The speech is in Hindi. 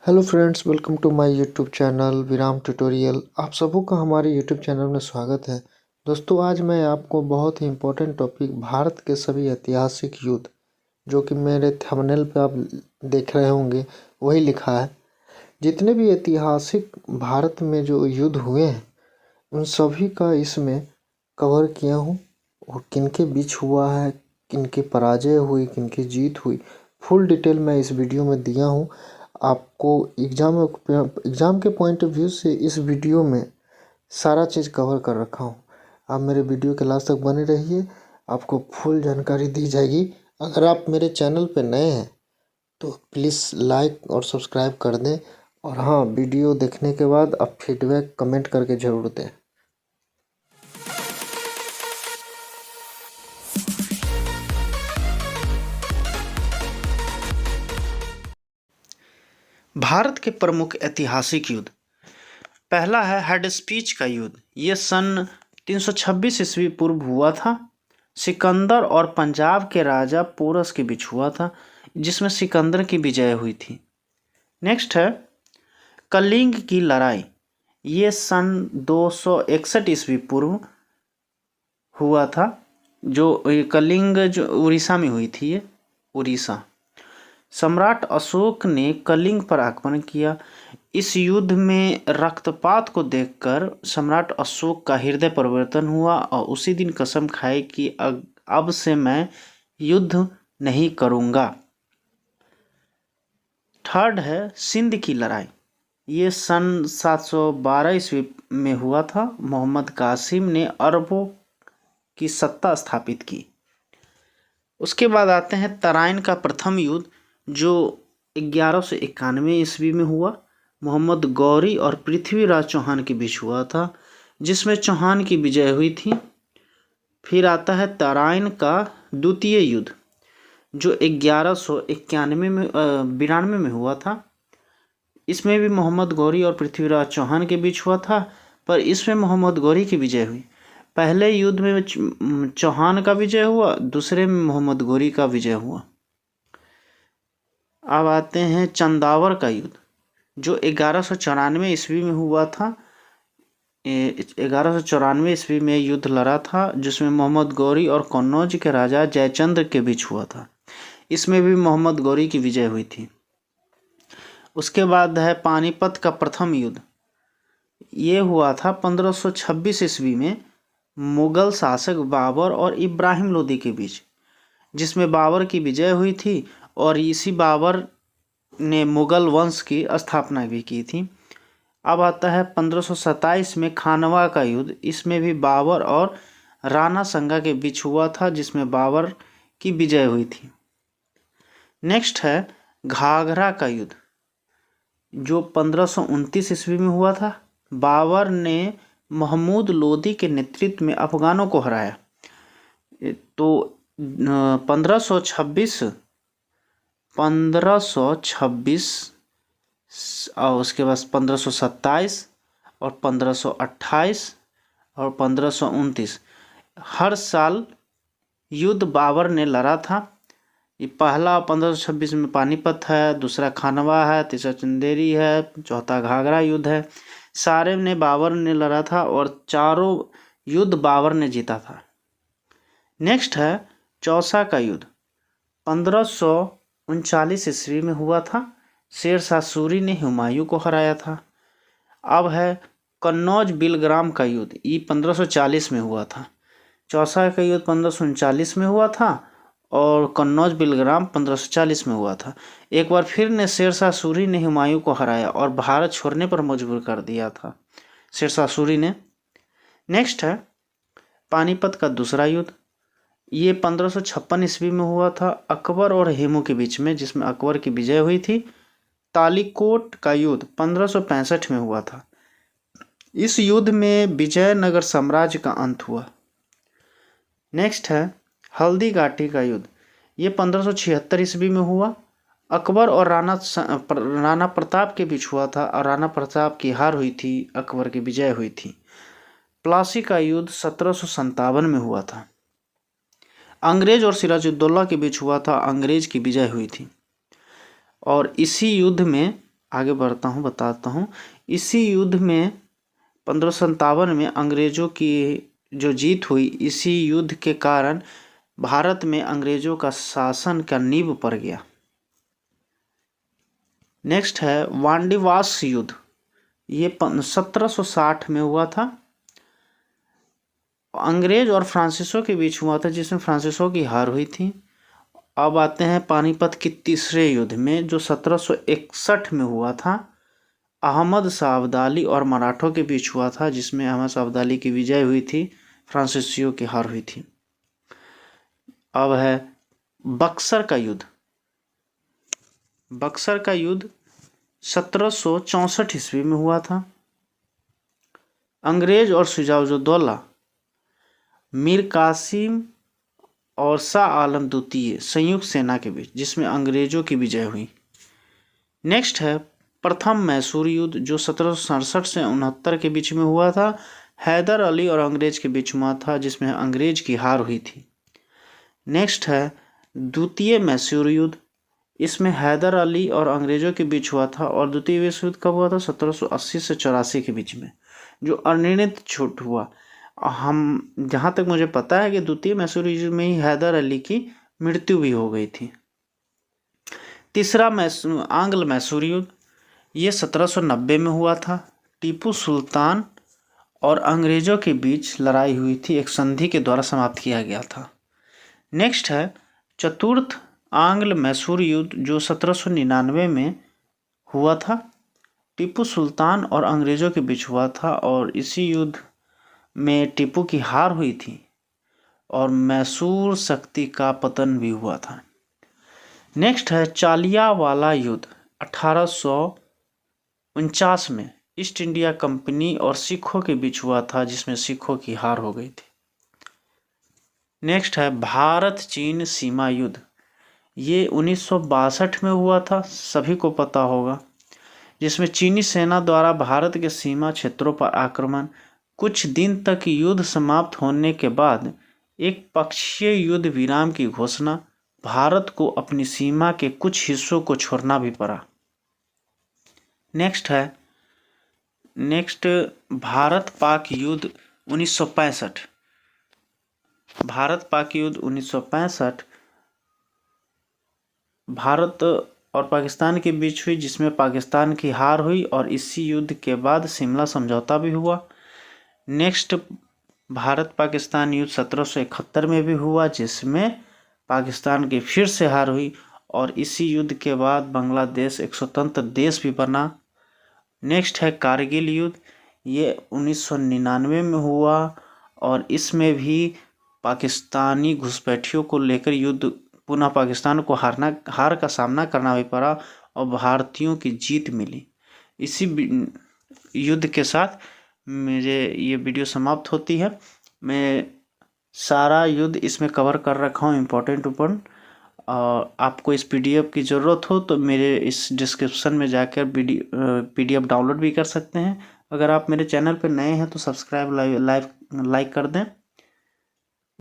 Hello friends, welcome to my YouTube channel Viram tutorial. आप सबों का हमारे यूट्यूब चैनल में स्वागत है। दोस्तों, आज मैं आपको बहुत ही इम्पोर्टेंट टॉपिक भारत के सभी ऐतिहासिक युद्ध, जो कि मेरे थंबनेल पे आप देख रहे होंगे, वही लिखा है। जितने भी ऐतिहासिक भारत में जो युद्ध हुए हैं उन सभी का इसमें कवर किया हूँ, और किनके बीच हुआ है, किनकी पराजय हुई, किनकी जीत हुई, फुल डिटेल मैं इस वीडियो में दिया हूँ। आपको एग्ज़ाम के पॉइंट ऑफ व्यू से इस वीडियो में सारा चीज़ कवर कर रखा हूँ। आप मेरे वीडियो के लास्ट तक बने रहिए, आपको फुल जानकारी दी जाएगी। अगर आप मेरे चैनल पे नए हैं तो प्लीज़ लाइक और सब्सक्राइब कर दें, और हाँ, वीडियो देखने के बाद आप फीडबैक कमेंट करके ज़रूर दें। भारत के प्रमुख ऐतिहासिक युद्ध। पहला है हेडस्पीच का युद्ध। ये सन 326 ईस्वी पूर्व हुआ था। सिकंदर और पंजाब के राजा पोरस के बीच हुआ था, जिसमें सिकंदर की विजय हुई थी। नेक्स्ट है कलिंग की लड़ाई। ये सन 261 ईस्वी पूर्व हुआ था। कलिंग जो उड़ीसा में हुई थी, ये उड़ीसा। सम्राट अशोक ने कलिंग पर आक्रमण किया। इस युद्ध में रक्तपात को देखकर सम्राट अशोक का हृदय परिवर्तन हुआ और उसी दिन कसम खाई कि अब से मैं युद्ध नहीं करूंगा। थर्ड है सिंध की लड़ाई। ये सन 712 ईस्वी में हुआ था। मोहम्मद कासिम ने अरबों की सत्ता स्थापित की। उसके बाद आते हैं तराइन का प्रथम युद्ध, जो 1191 ईस्वी में हुआ। मोहम्मद गौरी और पृथ्वीराज चौहान के बीच हुआ था, जिसमें चौहान की विजय हुई थी। फिर आता है तराइन का द्वितीय युद्ध, जो 1192 में हुआ था। इसमें भी मोहम्मद गौरी और पृथ्वीराज चौहान के बीच हुआ था, पर इसमें मोहम्मद गौरी की विजय हुई। पहले युद्ध में चौहान का विजय हुआ, दूसरे में मोहम्मद गौरी का विजय हुआ। अब आते हैं चंदावर का युद्ध, जो 1194 ईस्वी में हुआ था। 1194 ईस्वी में युद्ध लड़ा था, जिसमें मोहम्मद गौरी और कन्नौज के राजा जयचंद्र के बीच हुआ था। इसमें भी मोहम्मद गौरी की विजय हुई थी। उसके बाद है पानीपत का प्रथम युद्ध। ये हुआ था 1526 ईस्वी में मुगल शासक बाबर और इब्राहिम लोदी के बीच, जिसमें बाबर की विजय हुई थी और इसी बाबर ने मुगल वंश की स्थापना भी की थी। अब आता है 1527 में खानवा का युद्ध। इसमें भी बाबर और राणा संगा के बीच हुआ था, जिसमें बाबर की विजय हुई थी। नेक्स्ट है घाघरा का युद्ध, जो 1529 ईस्वी में हुआ था। बाबर ने महमूद लोदी के नेतृत्व में अफगानों को हराया। तो 1526 और उसके बाद 1527 और 1528 और 1529 हर साल युद्ध बाबर ने लड़ा था। ये पहला 1526 में पानीपत है, दूसरा खानवा है, तीसरा चंदेरी है, चौथा घाघरा युद्ध है। सारे ने बाबर ने लड़ा था और चारों युद्ध बाबर ने जीता था। नेक्स्ट है चौसा का युद्ध। 1539 ईस्वी में हुआ था। शेरशाह सूरी ने हुमायूं को हराया था। अब है कन्नौज बिलग्राम का युद्ध। ये 1540 में हुआ था। चौसा का युद्ध 1539 में हुआ था और कन्नौज बिलग्राम 1540 में हुआ था। एक बार फिर ने शेरशाह सूरी ने हुमायूं को हराया और भारत छोड़ने पर मजबूर कर दिया था शेरशाह सूरी ने। नेक्स्ट है पानीपत का दूसरा युद्ध। ये 1556 ईस्वी में हुआ था, अकबर और हेमू के बीच में, जिसमें अकबर की विजय हुई थी। तालीकोट का युद्ध 1565 में हुआ था। इस युद्ध में विजयनगर साम्राज्य का अंत हुआ। नेक्स्ट है हल्दी घाटी का युद्ध। ये 1576 ईस्वी में हुआ। अकबर और राणा प्रताप के बीच हुआ था और राणा प्रताप की हार हुई थी, अकबर की विजय हुई थी। प्लासी का युद्ध 1757 में हुआ था। अंग्रेज और सिराजुद्दौला के बीच हुआ था, अंग्रेज की विजय हुई थी। और इसी युद्ध में आगे बढ़ता हूँ, बताता हूँ। इसी युद्ध में 1557 में अंग्रेजों की जो जीत हुई, इसी युद्ध के कारण भारत में अंग्रेजों का शासन का नींव पड़ गया। नेक्स्ट है वांडीवास युद्ध। ये 1760 में हुआ था। अंग्रेज और फ्रांसीसियों के बीच हुआ था, जिसमें फ्रांसीसियों की हार हुई थी। अब आते हैं पानीपत के तीसरे युद्ध में, जो 1761 में हुआ था। अहमद शाह अब्दाली और मराठों के बीच हुआ था, जिसमें अहमद शाह अब्दाली की विजय हुई थी, फ्रांसीसियों की हार हुई थी। अब है बक्सर का युद्ध। बक्सर का युद्ध 1764 ईस्वी में हुआ था। अंग्रेज और शुजाउद्दौला, मीर कासिम और शाह आलम द्वितीय संयुक्त सेना के बीच, जिसमें अंग्रेजों की विजय हुई। नेक्स्ट है प्रथम मैसूर युद्ध, जो 1767 से 69 के बीच में हुआ था। हैदर अली और अंग्रेज के बीच हुआ था, जिसमें अंग्रेज की हार हुई थी। नेक्स्ट है द्वितीय मैसूर युद्ध। इसमें हैदर अली और अंग्रेजों के बीच हुआ था, और द्वितीय विश्व युद्ध कब हुआ था? 1780 से 84 के बीच में, जो अनिर्णित छूट हुआ। हम जहाँ तक मुझे पता है कि द्वितीय मैसूर युद्ध में ही हैदर अली की मृत्यु भी हो गई थी। तीसरा आंग्ल मैसूर युद्ध, ये 1790 में हुआ था। टीपू सुल्तान और अंग्रेजों के बीच लड़ाई हुई थी, एक संधि के द्वारा समाप्त किया गया था। नेक्स्ट है चतुर्थ आंग्ल मैसूर युद्ध, जो 1799 में हुआ था। टीपू सुल्तान और अंग्रेजों के बीच हुआ था, और इसी युद्ध में टीपू की हार हुई थी और मैसूर शक्ति का पतन भी हुआ था। नेक्स्ट है चालियावाला युद्ध 1849 में ईस्ट इंडिया कंपनी और सिखों के बीच हुआ था, जिसमें सिखों की हार हो गई थी। नेक्स्ट है भारत चीन सीमा युद्ध। ये 1962 में हुआ था, सभी को पता होगा, जिसमें चीनी सेना द्वारा भारत के सीमा क्षेत्रों पर आक्रमण। कुछ दिन तक युद्ध समाप्त होने के बाद एक पक्षीय युद्ध विराम की घोषणा। भारत को अपनी सीमा के कुछ हिस्सों को छोड़ना भी पड़ा। नेक्स्ट भारत पाक युद्ध 1965। भारत पाक युद्ध 1965 भारत और पाकिस्तान के बीच हुई, जिसमें पाकिस्तान की हार हुई, और इसी युद्ध के बाद शिमला समझौता भी हुआ। नेक्स्ट भारत पाकिस्तान युद्ध 1771 में भी हुआ, जिसमें पाकिस्तान की फिर से हार हुई, और इसी युद्ध के बाद बांग्लादेश एक स्वतंत्र देश भी बना। नेक्स्ट है कारगिल युद्ध। ये 1999 में हुआ, और इसमें भी पाकिस्तानी घुसपैठियों को लेकर युद्ध, पुनः पाकिस्तान को हार का सामना करना भी पड़ा और भारतीयों की जीत मिली। इसी युद्ध के साथ मेरे ये वीडियो समाप्त होती है। मैं सारा युद्ध इसमें कवर कर रखा हूँ, इम्पोर्टेंट। आपको इस PDF की ज़रूरत हो तो मेरे इस डिस्क्रिप्शन में जाकर PDF डाउनलोड भी कर सकते हैं। अगर आप मेरे चैनल पर नए हैं तो सब्सक्राइब लाइक कर दें।